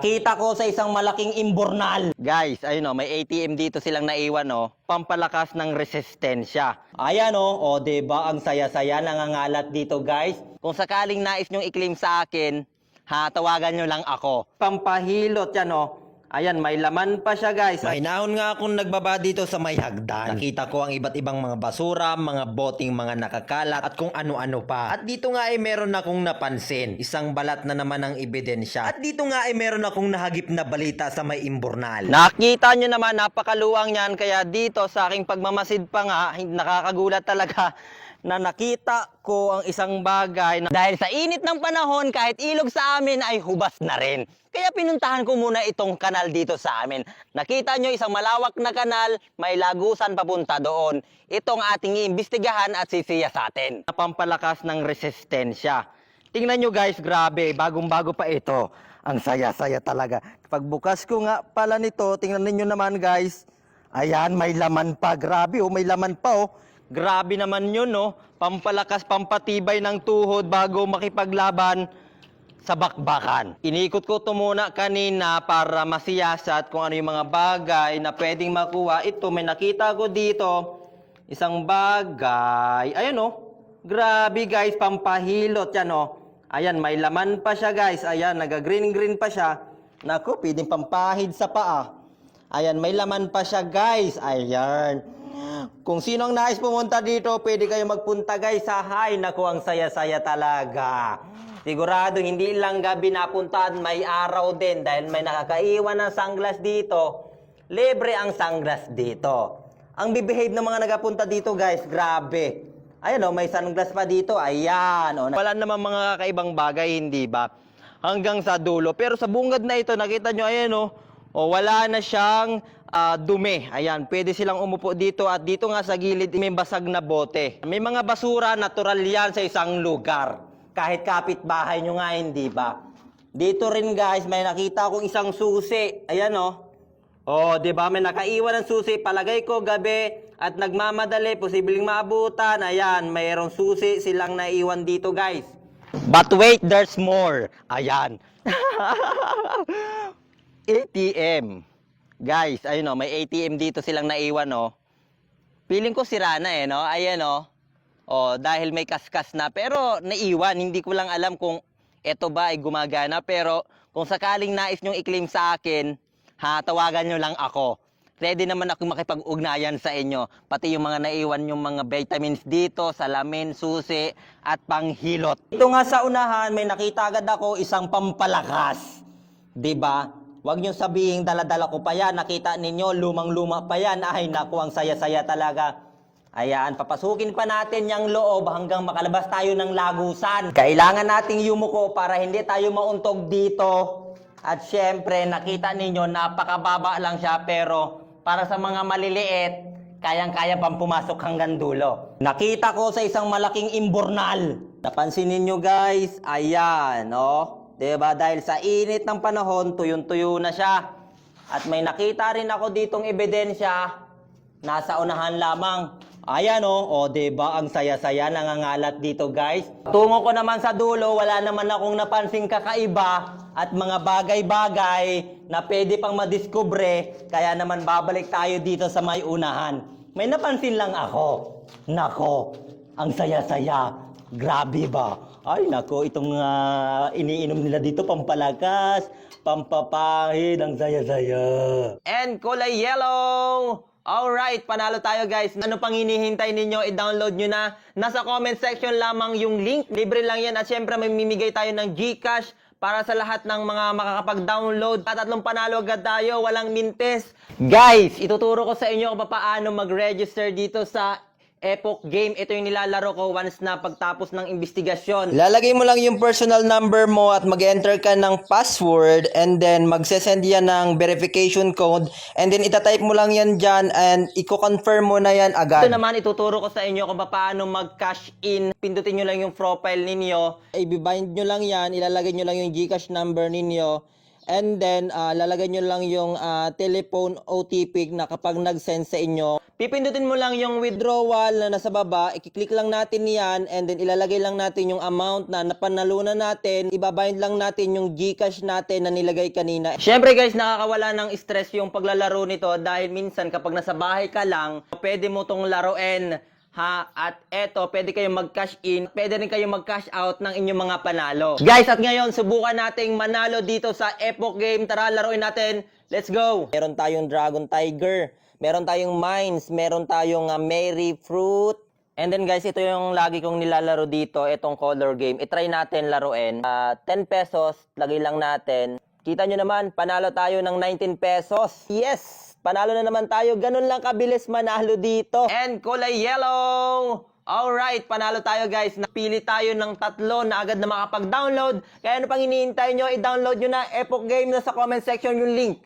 Nakita ko sa isang malaking imbornal. Guys, ayun may ATM dito silang naiwan pampalakas ng resistensya. Ayan o, diba ang saya-saya nangangalat dito guys. Kung sakaling nais nyong i-claim sa akin, tawagan nyo lang ako. Pampahilot yan Ayan, may laman pa siya guys. May nahon nga akong nagbaba dito sa may hagdan. Nakita ko ang iba't ibang mga basura, mga boting mga nakakalat at kung ano-ano pa. At dito nga ay meron akong napansin. Isang balat na naman ang ebidensya. At dito nga ay meron akong nahagip na balita sa may imbornal. Nakita nyo naman, napakaluwang yan. Kaya dito sa aking pagmamasid pa nga, nakakagulat talaga na nakita ko ang isang bagay na dahil sa init ng panahon, kahit ilog sa amin ay hubas na rin. Kaya pinuntahan ko muna itong kanal dito sa amin. Nakita nyo isang malawak na kanal, may lagusan papunta doon. Itong ating iimbestigahan at sisiya sa atin. Pampalakas ng resistensya. Tingnan nyo guys, grabe, bagong-bago pa ito. Ang saya-saya talaga. Pagbukas ko nga pala nito, tingnan niyo naman guys. Ayan, may laman pa. Grabe may laman pa Grabe naman yun Pampalakas, pampatibay ng tuhod bago makipaglaban sa bakbakan. Inikot ko ito muna kanina para masiyasat kung ano yung mga bagay na pwedeng makuha. Ito, may nakita ko dito. Isang bagay. Ayan grabe guys, pampahilot yan Ayan, may laman pa siya guys. Ayan, naga-green-green pa siya. Naku, pwedeng pampahid sa paa. Ayan, may laman pa siya guys. Ayan. Kung sino ang nais pumunta dito, pwede kayo magpunta guys sa Naku, ang saya-saya talaga. Sigurado, hindi lang gabi napuntahan, may araw din. Dahil may nakakaiwan ng sunglass dito. Libre ang sunglass dito. Ang bibehave ng mga nagapunta dito guys, grabe. Ayan may sunglass pa dito. Ayan Wala namang mga kakaibang bagay, hindi ba? Hanggang sa dulo. Pero sa bungad na ito, nakita nyo, ayan wala na siyang dumi. Ayan, pwede silang umupo dito at dito nga sa gilid may basag na bote. May mga basura, natural yan sa isang lugar. Kahit kapitbahay nyo nga, hindi ba? Dito rin guys, may nakita akong isang susi. Ayan di ba? May nakaiwan ng susi. Palagay ko gabi at nagmamadali, posibleng maabutan. Ayan, mayroong susi silang naiwan dito guys. But wait, there's more. Ayan. ATM. Guys, ayun may ATM dito silang naiwan Feeling ko sira na Ayan dahil may kaskas na. Pero naiwan, hindi ko lang alam kung ito ba ay gumagana. Pero kung sakaling nais nyong i-claim sa akin, tawagan nyo lang ako. Ready naman ako makipag-ugnayan sa inyo. Pati yung mga naiwan yung mga vitamins dito, salamin, susi, at panghilot. Ito nga sa unahan, may nakita agad ako isang pampalakas. Diba? Huwag nyo sabihin dala-dala ko pa yan. Nakita ninyo, lumang-luma pa yan. Ay, naku, ang saya-saya talaga. Ayan, papasukin pa natin yung loob hanggang makalabas tayo ng lagusan. Kailangan nating yumuko para hindi tayo mauntog dito. At syempre, nakita ninyo, napakababa lang siya. Pero para sa mga maliliit, kayang-kaya pang pumasok hanggang dulo. Nakita ko sa isang malaking imbornal. Napansin ninyo guys, ayan, diba? Dahil sa init ng panahon, tuyong-tuyo na siya. At may nakita rin ako ditong ebidensya, nasa unahan lamang. Ayan diba? Ang saya-saya nangangalat dito guys. Tungo ko naman sa dulo, wala naman akong napansing kakaiba at mga bagay-bagay na pwede pang madiskubre. Kaya naman babalik tayo dito sa may unahan. May napansin lang ako. Nako, ang saya-saya. Grabe ba? Ay nako, itong iniinom nila dito, pampalakas, pampapahid, ang saya-saya. And kulay yellow! Alright, panalo tayo guys. Ano pang hinihintay ninyo? I-download nyo na. Nasa comment section lamang yung link. Libre lang yan at syempre may mimigay tayo ng GCash para sa lahat ng mga makakapag-download. Tatlong panalo agad tayo, walang mintes. Guys, ituturo ko sa inyo kung paano mag-register dito sa Epoch Game. Ito yung nilalaro ko once na pagtapos ng investigasyon. Lalagay mo lang yung personal number mo at mag-enter ka ng password and then magsesend yan ng verification code and then itatype mo lang yan dyan and i-confirm mo na yan agad. Ito naman ituturo ko sa inyo kung paano mag-cash in. Pindutin nyo lang yung profile ninyo. I-bind nyo lang yan, ilalagay nyo lang yung GCash number ninyo And then, lalagay nyo lang yung telephone OTP na kapag nag-send sa inyo. Pipindutin mo lang yung withdrawal na nasa baba, i-click lang natin yan, and then ilalagay lang natin yung amount na napanalunan natin, ibabind lang natin yung GCash natin na nilagay kanina. Syempre guys, nakakawala ng stress yung paglalaro nito dahil minsan kapag nasa bahay ka lang, pwede mo tong laruin. Ha, at eto, pwede kayong mag-cash in, pwede rin kayong mag-cash out ng inyong mga panalo. Guys, at ngayon, subukan nating manalo dito sa Epoch Game. Tara, laruin natin. Let's go! Meron tayong Dragon Tiger, meron tayong Mines, meron tayong Mary Fruit. And then guys, ito yung lagi kong nilalaro dito, itong color game. I-try natin laruin. 10 pesos, lagay lang natin. Kita nyo naman, panalo tayo ng 19 pesos. Yes! Panalo na naman tayo. Ganun lang kabilis manalo dito. And kulay yellow! Alright, panalo tayo guys. Napili tayo ng 3 na agad na makapag-download. Kaya ano pang hinihintay nyo, i-download nyo na Epoch Game na sa comment section yung link.